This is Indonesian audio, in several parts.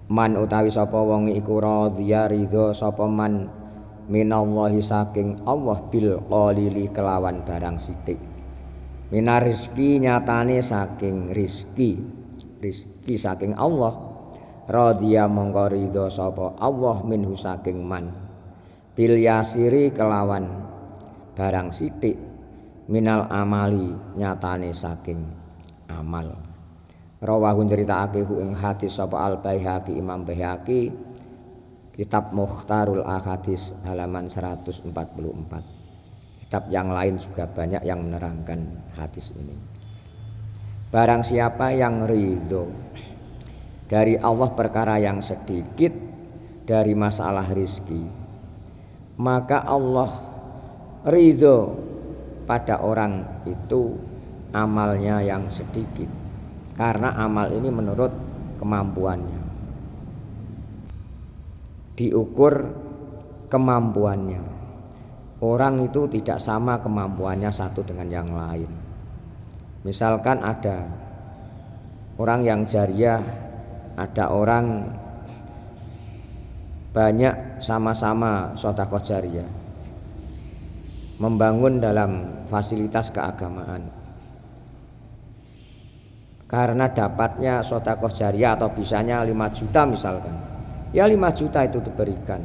Man utawi sapa wong iku radhiya ridho sapa man minallahi saking Allah bil qalili kelawan barang sithik. Minar rizki nyatane saking rizki saking Allah. Radhiya mongko ridho sapa Allah minhu saking man bil yasiri kelawan barang sithik minal amali nyatane saking amal. Rawahu nyritakake ing hadis sapa Al Baihaqi Imam Baihaqi kitab Mukhtarul Ahadits halaman 144. Kitab yang lain juga banyak yang menerangkan hadis ini. Barang siapa yang ridho dari Allah perkara yang sedikit dari masalah rizki, maka Allah ridho pada orang itu amalnya yang sedikit. Karena amal ini menurut kemampuannya, diukur kemampuannya. Orang itu tidak sama kemampuannya satu dengan yang lain. Misalkan ada orang yang jariah, ada orang banyak sama-sama sedekah jariah, membangun dalam fasilitas keagamaan. Karena dapatnya sedekah jariah atau bisanya 5 juta misalkan, ya 5 juta itu diberikan,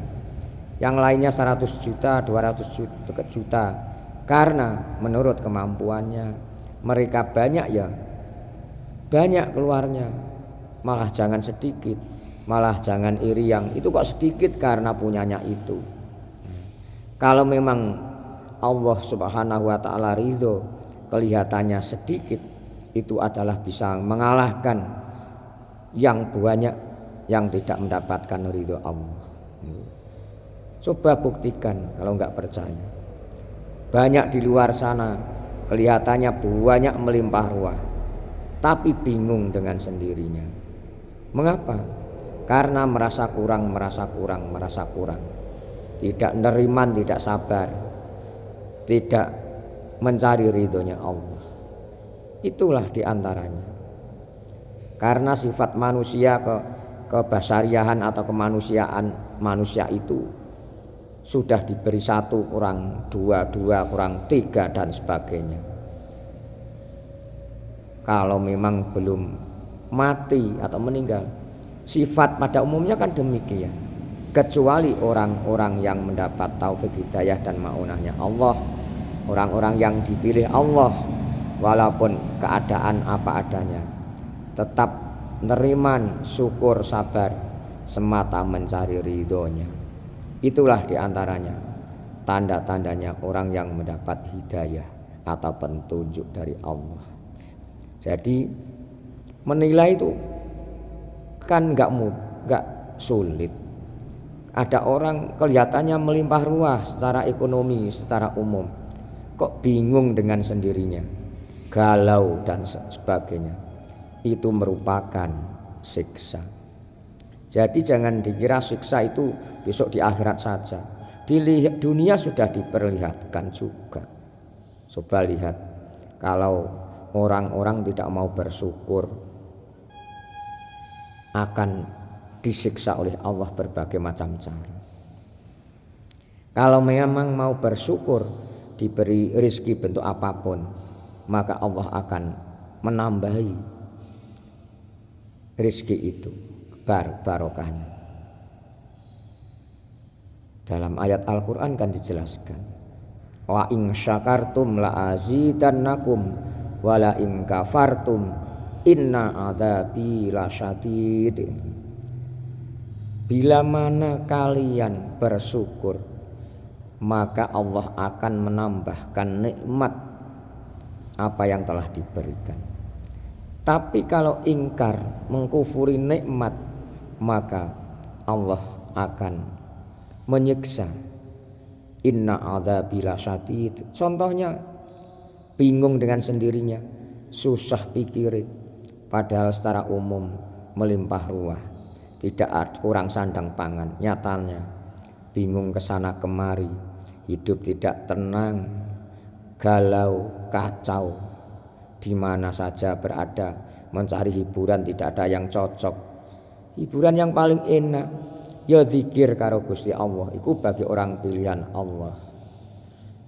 yang lainnya 100 juta, 200 juta. Karena menurut kemampuannya mereka banyak, ya banyak keluarnya. Malah jangan sedikit, malah jangan iri yang itu kok sedikit karena punyanya itu. Kalau memang Allah Subhanahu wa ta'ala ridho kelihatannya sedikit, itu adalah bisa mengalahkan yang banyak yang tidak mendapatkan ridho Allah. Coba buktikan kalau enggak percaya. Banyak di luar sana kelihatannya banyak melimpah ruah, tapi bingung dengan sendirinya. Mengapa? Karena merasa kurang. Tidak neriman, tidak sabar, tidak mencari ridhonya Allah. Itulah diantaranya. Karena sifat manusia kebasariahan atau kemanusiaan manusia itu sudah diberi 1 kurang 2, 2 kurang 3 dan sebagainya. Kalau memang belum mati atau meninggal, sifat pada umumnya kan demikian. Kecuali orang-orang yang mendapat taufik hidayah dan maunahnya Allah, orang-orang yang dipilih Allah, walaupun keadaan apa adanya, tetap neriman, syukur, sabar, semata mencari ridhonya. Itulah diantaranya tanda-tandanya orang yang mendapat hidayah atau petunjuk dari Allah. Jadi menilai itu kan enggak sulit. Ada orang kelihatannya melimpah ruah secara ekonomi, secara umum, kok bingung dengan sendirinya, galau dan sebagainya. Itu merupakan siksa. Jadi jangan dikira siksa itu besok di akhirat saja. Di dunia sudah diperlihatkan juga. Coba lihat, kalau orang-orang tidak mau bersyukur akan disiksa oleh Allah berbagai macam cara. Kalau memang mau bersyukur, diberi rezeki bentuk apapun, maka Allah akan menambahi rezeki itu, barokahnya. Dalam ayat Al-Quran kan dijelaskan, wa in syakartum la azidannakum wa la in kafartum inna adzabi lasyadid. Bila mana kalian bersyukur, maka Allah akan menambahkan nikmat apa yang telah diberikan. Tapi kalau ingkar, mengkufuri nikmat, maka Allah akan menyiksa. Inna adzabi lasyadid. Contohnya bingung dengan sendirinya, susah pikirin, padahal secara umum melimpah ruah, tidak kurang sandang pangan. Nyatanya bingung kesana kemari, hidup tidak tenang, galau, kacau, di mana saja berada, mencari hiburan tidak ada yang cocok, Hiburan yang paling enak ya zikir karo Gusti Allah, iku bagi orang pilihan Allah.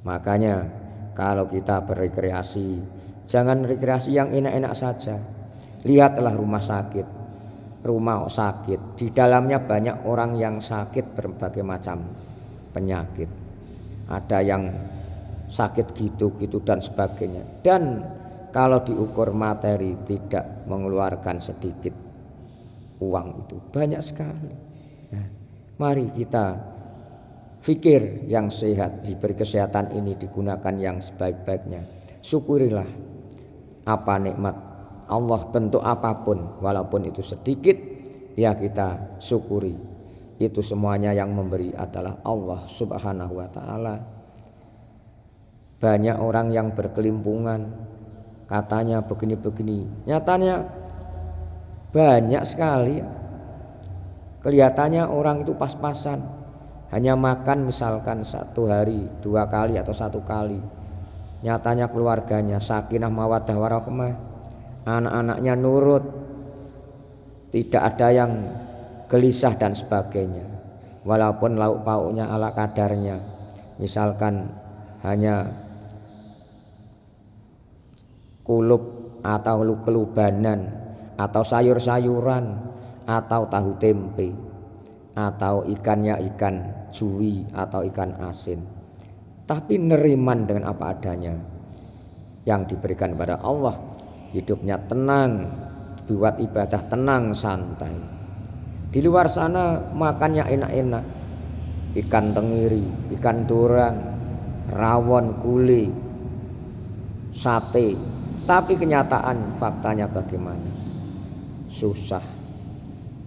Makanya kalau kita berrekreasi, jangan rekreasi yang enak-enak saja. Lihatlah rumah sakit, di dalamnya banyak orang yang sakit berbagai macam penyakit. Ada yang sakit gitu dan sebagainya. Dan kalau diukur materi tidak mengeluarkan sedikit uang itu banyak sekali. Nah, mari kita fikir yang sehat, diberi kesehatan ini digunakan yang sebaik-baiknya. Syukurilah apa nikmat Allah bentuk apapun, walaupun itu sedikit, ya kita syukuri. Itu semuanya yang memberi adalah Allah Subhanahu wa ta'ala. Banyak orang yang berkelimpungan, katanya begini-begini, nyatanya banyak sekali. Kelihatannya orang itu pas-pasan, hanya makan misalkan 1 hari 2 kali atau 1 kali. Nyatanya keluarganya sakinah mawaddah warahmah, anak-anaknya nurut, tidak ada yang gelisah dan sebagainya. Walaupun lauk pauknya ala kadarnya, misalkan hanya kulup atau kelubanan atau sayur-sayuran atau tahu tempe atau ikannya ikan jui atau ikan asin, tapi neriman dengan apa adanya yang diberikan kepada Allah. Hidupnya tenang, buat ibadah tenang santai. Di luar sana makannya enak-enak, ikan tenggiri, ikan dorang, rawon, gulai, sate. Tapi kenyataan faktanya bagaimana? Susah.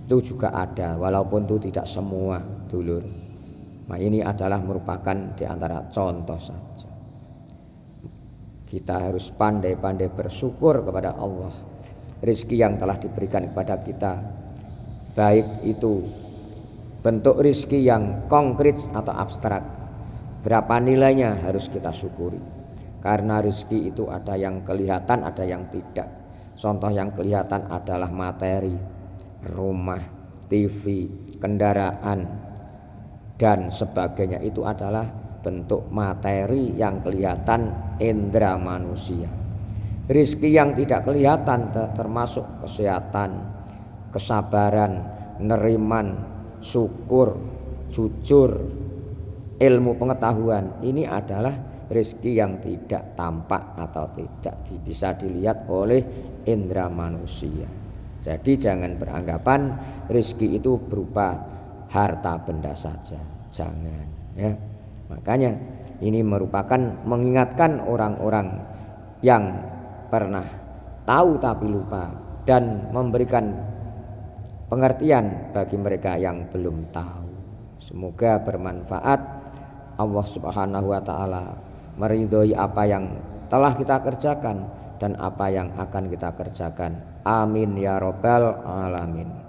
Itu juga ada, walaupun itu tidak semua, dulur. Nah, ini adalah merupakan di antara contoh saja. Kita harus pandai-pandai bersyukur kepada Allah. Rezeki yang telah diberikan kepada kita, baik itu bentuk rezeki yang konkret atau abstrak, berapa nilainya harus kita syukuri. Karena rezeki itu ada yang kelihatan, ada yang tidak. Contoh yang kelihatan adalah materi, rumah, TV, kendaraan, dan sebagainya. Itu adalah bentuk materi yang kelihatan indera manusia. Rezeki yang tidak kelihatan termasuk kesehatan, kesabaran, neriman, syukur, jujur, ilmu pengetahuan. Ini adalah rezeki yang tidak tampak atau tidak bisa dilihat oleh indera manusia. Jadi jangan beranggapan rezeki itu berupa harta benda saja, jangan ya. Makanya ini merupakan mengingatkan orang-orang yang pernah tahu tapi lupa, dan memberikan pengertian bagi mereka yang belum tahu. Semoga bermanfaat. Allah Subhanahu wa ta'ala meridhoi apa yang telah kita kerjakan dan apa yang akan kita kerjakan. Amin ya rabbal alamin.